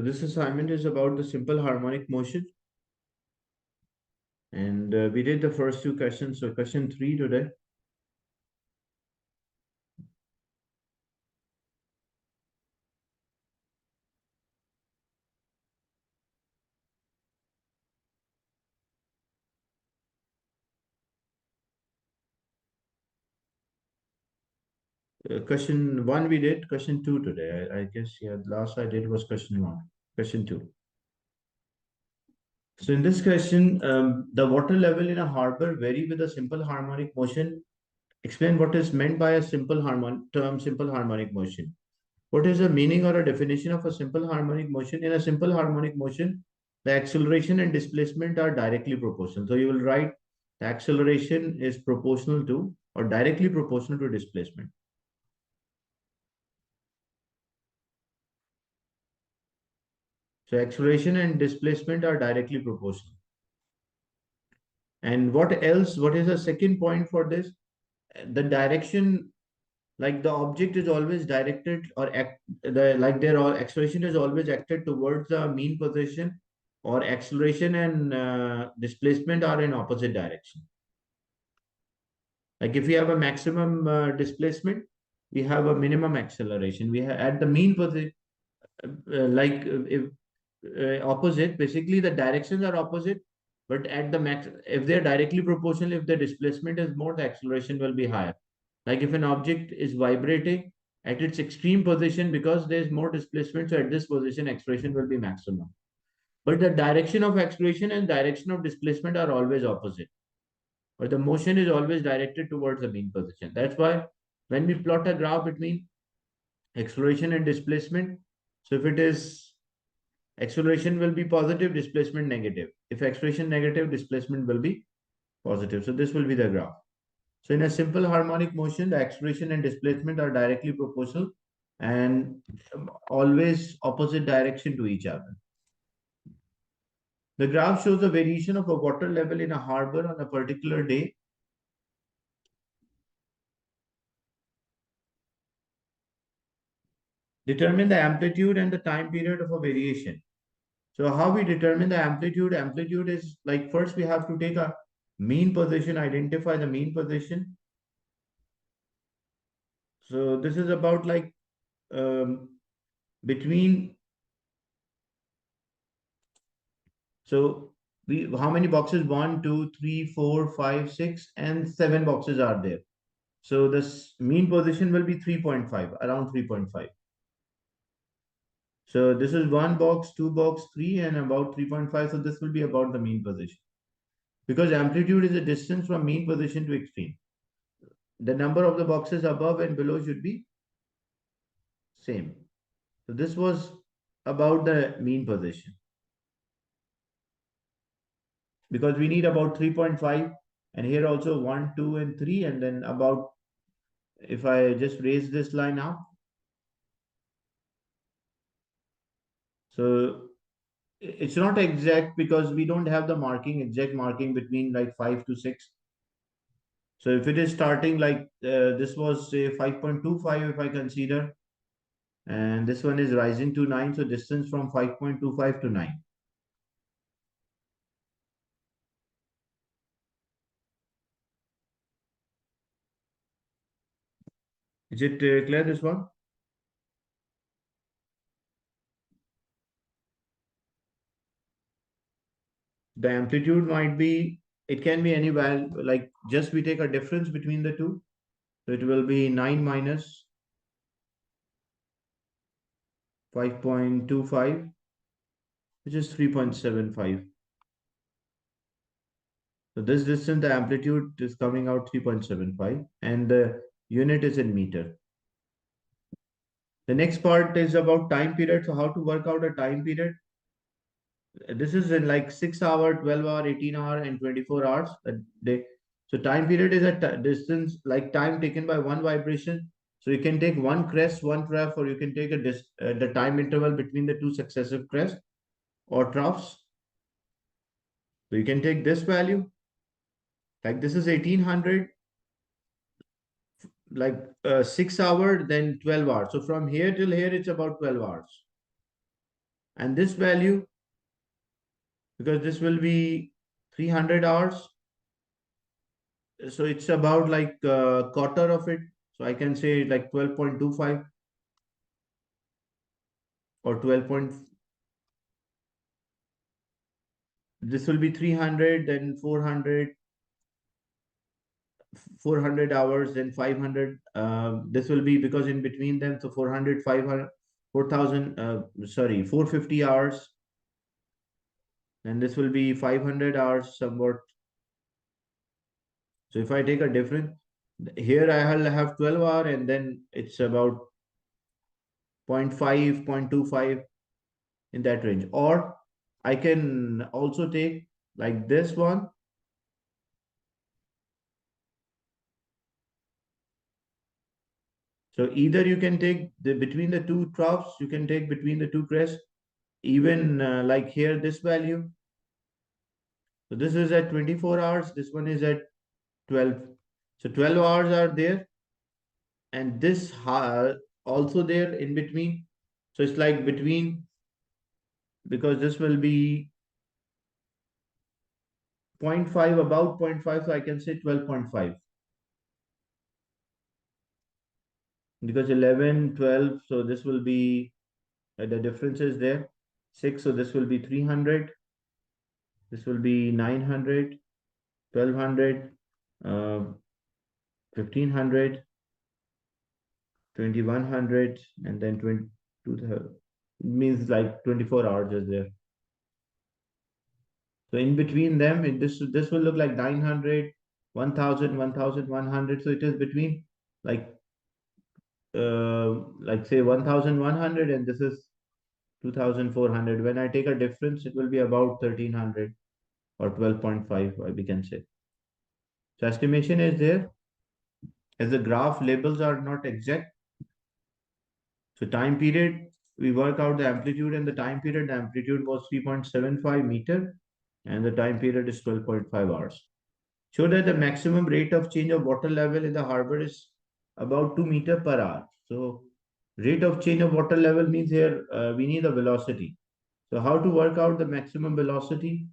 So this assignment is about the simple harmonic motion. And we did the first two questions. So question 3 today. Question 1 we did, question 2 today. I guess, yeah, last I did was question 1, question 2. So in this question, the water level in a harbor vary with a simple harmonic motion. Explain what is meant by a simple harmonic motion. What is the meaning or a definition of a simple harmonic motion? In a simple harmonic motion, the acceleration and displacement are directly proportional. So you will write the acceleration is proportional to or directly proportional to displacement. So acceleration and displacement are directly proportional. And what else? What is the second point for this? The direction, like the object is always directed or their acceleration is always acted towards the mean position, or acceleration and displacement are in opposite direction. Like if we have a maximum displacement, we have a minimum acceleration. We have at the mean position, if opposite, basically the directions are opposite, but at the max, if they're directly proportional, if the displacement is more, the acceleration will be higher. Like if an object is vibrating at its extreme position, because there's more displacement, so at this position, acceleration will be maximum. But the direction of acceleration and direction of displacement are always opposite. But the motion is always directed towards the mean position. That's why when we plot a graph between acceleration and displacement, so if it is acceleration will be positive, displacement negative. If acceleration negative, displacement will be positive. So this will be the graph. So in a simple harmonic motion, the acceleration and displacement are directly proportional and always opposite direction to each other. The graph shows the variation of a water level in a harbor on a particular day. Determine the amplitude and the time period of a variation. So how we determine the amplitude? Amplitude is like, first we have to take a mean position, identify the mean position. So this is about like between, so how many boxes? 1, 2, 3, 4, 5, 6, and 7 boxes are there. So this mean position will be 3.5, around 3.5. So this is 1 box, 2 box, 3, and about 3.5. So this will be about the mean position. Because amplitude is a distance from mean position to extreme. The number of the boxes above and below should be same. So this was about the mean position. Because we need about 3.5, and here also 1, 2, and 3, and then about, if I just raise this line up, so it's not exact because we don't have the exact marking between like 5 to 6. So if it is starting like this was say 5.25, if I consider, and this one is rising to 9, so distance from 5.25 to 9. Is it clear, this one? The amplitude might be, it can be any value, like just we take a difference between the two. So it will be 9 minus 5.25, which is 3.75. So this distance, the amplitude is coming out 3.75, and the unit is in meter. The next part is about time period. So how to work out a time period? This is in like 6 hour, 12 hour, 18 hour, and 24 hours a day. So time period is a distance, like time taken by one vibration. So you can take one crest, one trough, or you can take the time interval between the two successive crests or troughs. So you can take this value, like this is 1800, like 6 hour, then 12 hours. So from here till here, it's about 12 hours. And this value, because this will be 300 hours, so it's about like a quarter of it. So I can say like 12.25 or 12 point, this will be 300, then 400 hours, then 500. This will be because in between them, so 400, 500, 4,000, sorry, 450 hours. And this will be 500 hours somewhat. So if I take a difference, here I will have 12 hour, and then it's about zero point 0.5, 0.25 in that range. Or I can also take like this one. So either you can take the between the two troughs, you can take between the two crests, even like here, this value. So this is at 24 hours, this one is at 12. So 12 hours are there, and this also there in between. So it's like between, because this will be zero point 0.5, about zero point 0.5, so I can say 12.5. Because 11, 12, so this will be, the difference is there. 6, so this will be 300. This will be 900, 1200, 1500, 2100, and then 22, means like 24 hours is there. So in between them, this will look like 900, 1000, 1100. So it is between like say 1100, and this is 2400. When I take a difference, it will be about 1300 or 12.5, we can say. So estimation is there, as the graph labels are not exact. So time period, we work out the amplitude and the time period. The amplitude was 3.75 meter, and the time period is 12.5 hours. Show that the maximum rate of change of water level in the harbor is about 2 meter per hour. So rate of change of water level means here we need a velocity. So how to work out the maximum velocity?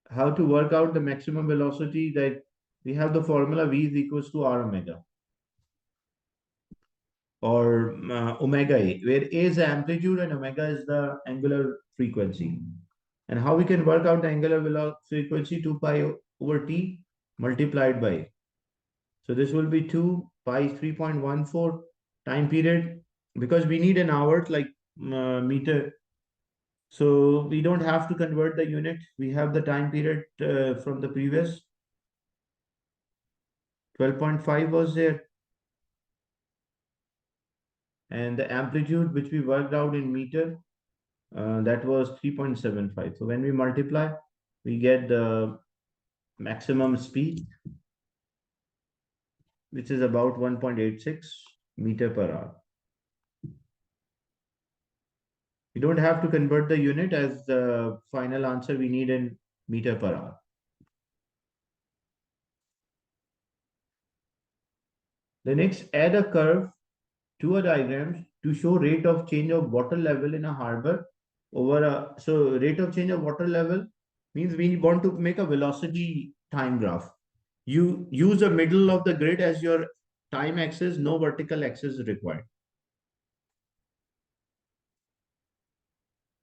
How to work out the maximum velocity? That we have the formula V is equals to R omega, or omega A, where A is the amplitude and omega is the angular frequency. And how we can work out the angular frequency? 2 pi over T multiplied by. So this will be 2 pi 3.14 time period, because we need an hour like meter. So we don't have to convert the unit. We have the time period from the previous. 12.5 was there. And the amplitude which we worked out in meter, that was 3.75. So when we multiply, we get the maximum speed, which is about 1.86 meter per hour. You don't have to convert the unit, as the final answer we need in meter per hour. The next, add a curve to a diagram to show rate of change of water level in a harbor over a, so rate of change of water level means we want to make a velocity time graph. You use the middle of the grid as your time axis, no vertical axis required.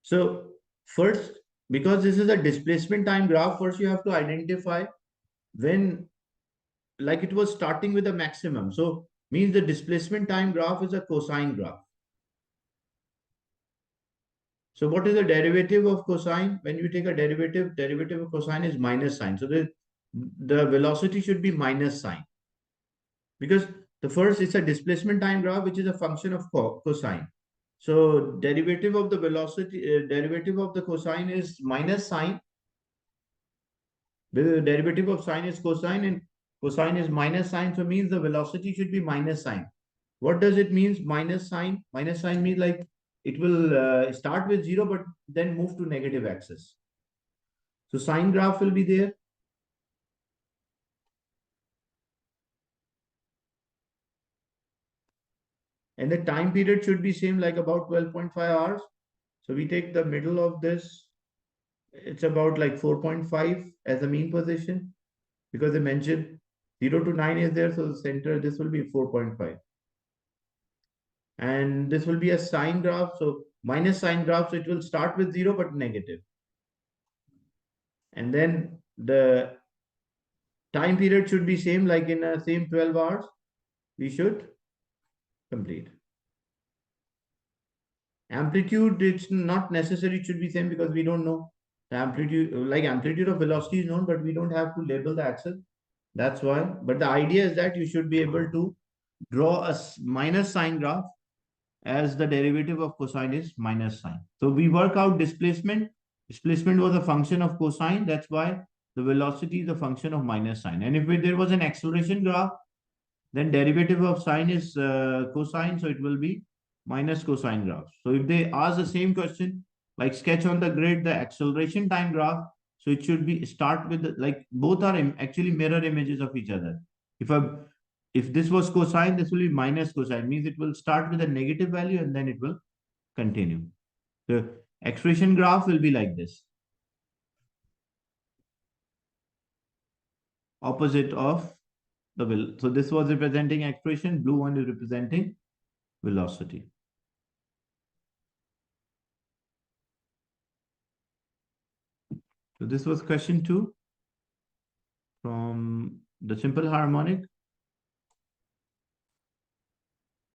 So first, because this is a displacement time graph, first you have to identify when, like it was starting with a maximum. So means the displacement time graph is a cosine graph. So what is the derivative of cosine? When you take a derivative of cosine is minus sine. So the velocity should be minus sine, because the first is a displacement time graph, which is a function of cosine. So derivative of the velocity, derivative of the cosine is minus sine. The derivative of sine is cosine, and cosine is minus sine. So means the velocity should be minus sine. What does it mean? Minus sign? Minus sign means like it will start with 0, but then move to negative axis. So sine graph will be there. And the time period should be same, like about 12.5 hours. So we take the middle of this, it's about like 4.5 as the mean position, because they mentioned 0 to 9 is there, so the center, this will be 4.5. And this will be a sine graph, so minus sine graph, so it will start with 0 but negative. And then the time period should be same, like in a same 12 hours we should complete. Amplitude, it's not necessary it should be same, because we don't know the amplitude, like amplitude of velocity is known, but we don't have to label the axis. That's why. But the idea is that you should be able to draw a minus sine graph, as the derivative of cosine is minus sine. So we work out displacement. Displacement was a function of cosine. That's why the velocity is a function of minus sine. And if there was an acceleration graph, then derivative of sine is cosine. So it will be minus cosine graph. So if they ask the same question, like sketch on the grid the acceleration time graph, so it should be start with like both are actually mirror images of each other. If a if this was cosine, this will be minus cosine, means it will start with a negative value and then it will continue. The expression graph will be like this, opposite of the will. So this was representing expression, blue one is representing velocity. So this was question 2 from the simple harmonic.